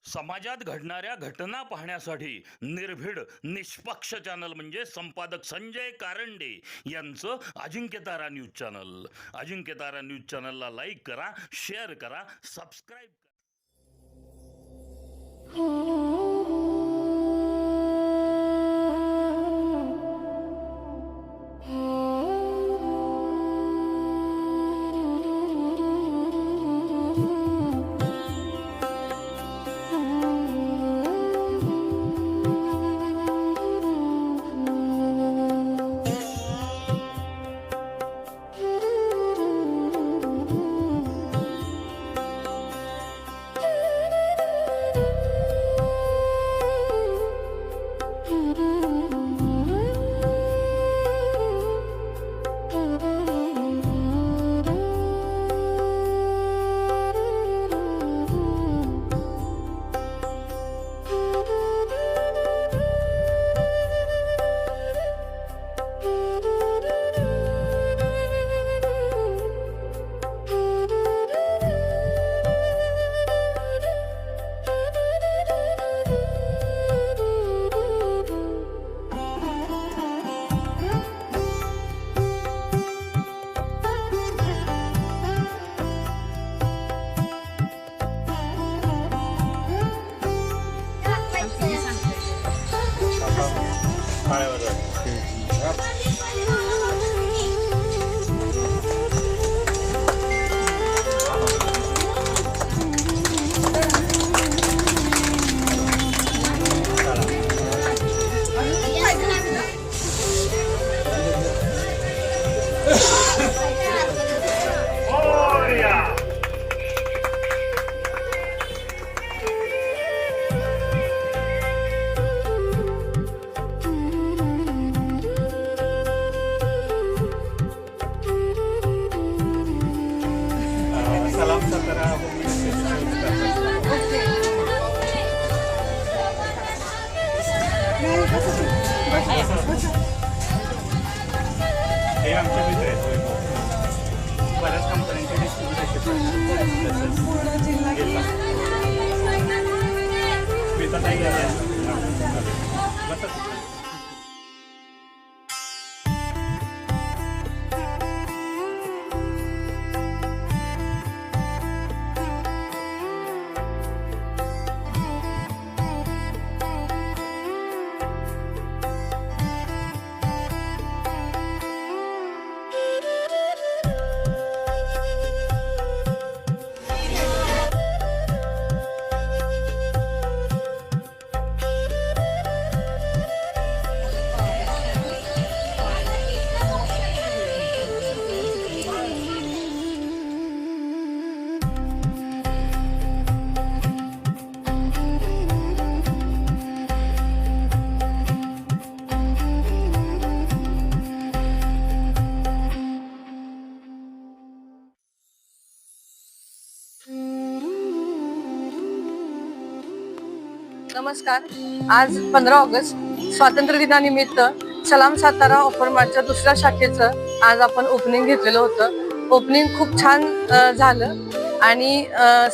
समाजात घडणाऱ्या घटना पाहण्यासाठी निर्भीड निष्पक्ष चॅनल म्हणजे संपादक संजय कारंडे यांचं Ajinkyatara news channel. Ajinkyatara news चॅनलला लाईक करा, शेअर करा, सबस्क्राईब करा. हे आमचे मित्र आहेत. बऱ्याच कंपन्यांचे डिस्ट्रीब्युशन नमस्कार. आज 15 ऑगस्ट स्वातंत्र्य दिनानिमित्त सलाम सातारा ऑफर मार्टच्या दुसऱ्या शाखेचं आज आपण ओपनिंग घेतलेलं होतं. ओपनिंग खूप छान झालं आणि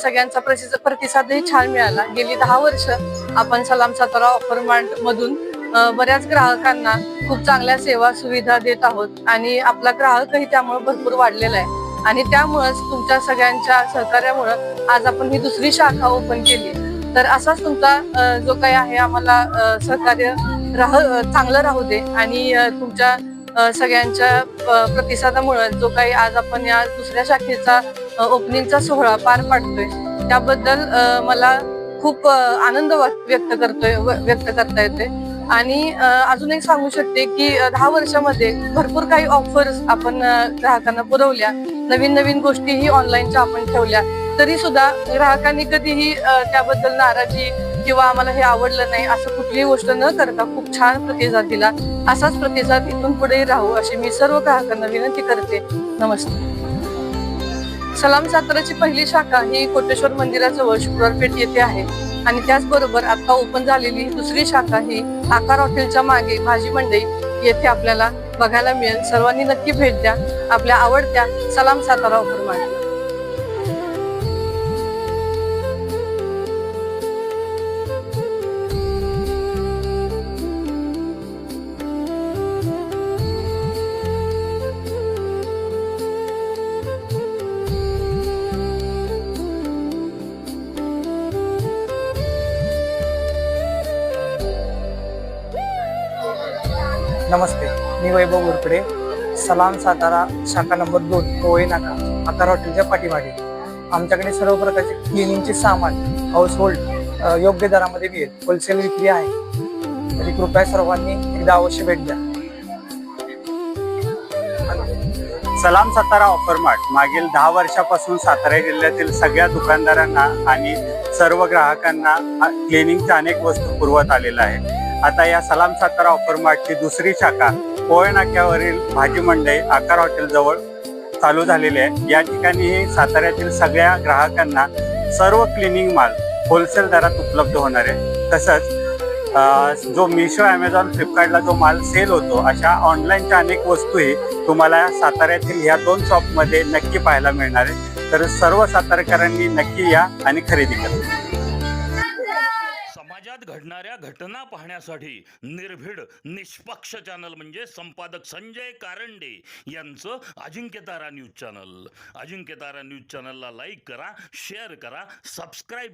सगळ्यांचा प्रतिसादही छान मिळाला. गेली 10 वर्ष आपण सलाम सातारा ऑफर मार्ट मधून बऱ्याच ग्राहकांना खूप चांगल्या सेवा सुविधा देत आहोत आणि आपला ग्राहकही त्यामुळे भरपूर वाढलेला आहे आणि त्यामुळेच तुमच्या सगळ्यांच्या सहकार्यामुळे आज आपण ही दुसरी शाखा ओपन केली. तर असाच तुमचा जो काही आहे आम्हाला सहकार्य चांगलं राहू दे आणि तुमच्या सगळ्यांच्या प्रतिसादामुळे जो काही आज आपण या दुसऱ्या शाखेचा ओपनिंगचा सोहळा पार पाडतोय त्याबद्दल मला खूप आनंद व्यक्त करता येतोय. आणि अजून एक सांगू शकते की 10 वर्षामध्ये भरपूर काही ऑफर्स आपण ग्राहकांना पुरवल्या. नवीन गोष्टीही ऑनलाईनच्या आपण ठेवल्या, तरी सुद्धा ग्राहकांनी कधीही त्याबद्दल नाराजी किंवा आम्हाला हे आवडलं नाही असं कुठलीही गोष्ट न करता खूप छान प्रतिसाद दिला. असाच प्रतिसाद इथून पुढेही राहू अशी मी सर्व ग्राहकांना विनंती करते. नमस्ते. सलाम साताराची पहिली शाखा ही कोटेश्वर मंदिराजवळ शुक्रवार पेठ येथे आहे आणि त्याचबरोबर आता ओपन झालेली दुसरी शाखा ही आकार हॉटेलच्या मागे भाजी मंडई येथे आपल्याला बघायला मिळेल. सर्वांनी नक्की भेट द्या आपल्या आवडत्या सलाम सातारा ऑफर मार्टला. नमस्ते, मी वैभव उरकडे, सलाम सातारा शाखा नंबर 2 पोहे नाका आकार हॉटेलच्या पाठीमागे. आमच्याकडे सर्व प्रकारचे क्लिनिंगचे सामान हाऊस होल्ड योग्य दरामध्ये मिळेल. होलसेल विक्री आहे, तरी कृपया सर्वांनी एकदा अवश्य भेट द्या. सलाम सातारा ऑफर मार्ट मागील 10 वर्षापासून सातारा जिल्ह्यातील सगळ्या दुकानदारांना आणि सर्व ग्राहकांना क्लिनिंगच्या अनेक वस्तू पुरवत आलेला आहे. आता या सलाम सातारा ऑफर मार्टची दुसरी शाखा पोहे नाक्यावरील भाजी मंडई आकार हॉटेल जवळ चालू झालेली आहे. या ठिकाणी साताऱ्यातील सगळ्या ग्राहकांना सर्व क्लिनिंग माल होलसेल दरात उपलब्ध होणार आहे. तसंच जो मिशो ॲमेझॉन फ्लिपकार्टला जो माल सेल होतो अशा ऑनलाईनच्या अनेक वस्तूही तुम्हाला साताऱ्यातील ह्या 2 शॉपमध्ये नक्की पाहायला मिळणार आहे. तर सर्व सातारकरांनी नक्की या आणि खरेदी करा. समाजात घडणाऱ्या घटना पाहण्यासाठी निर्भीड निष्पक्ष चॅनल म्हणजे संपादक संजय कारंडे यांचं Ajinkyatara news channel. Ajinkyatara news चॅनलला लाईक करा, शेअर करा, सबस्क्राईब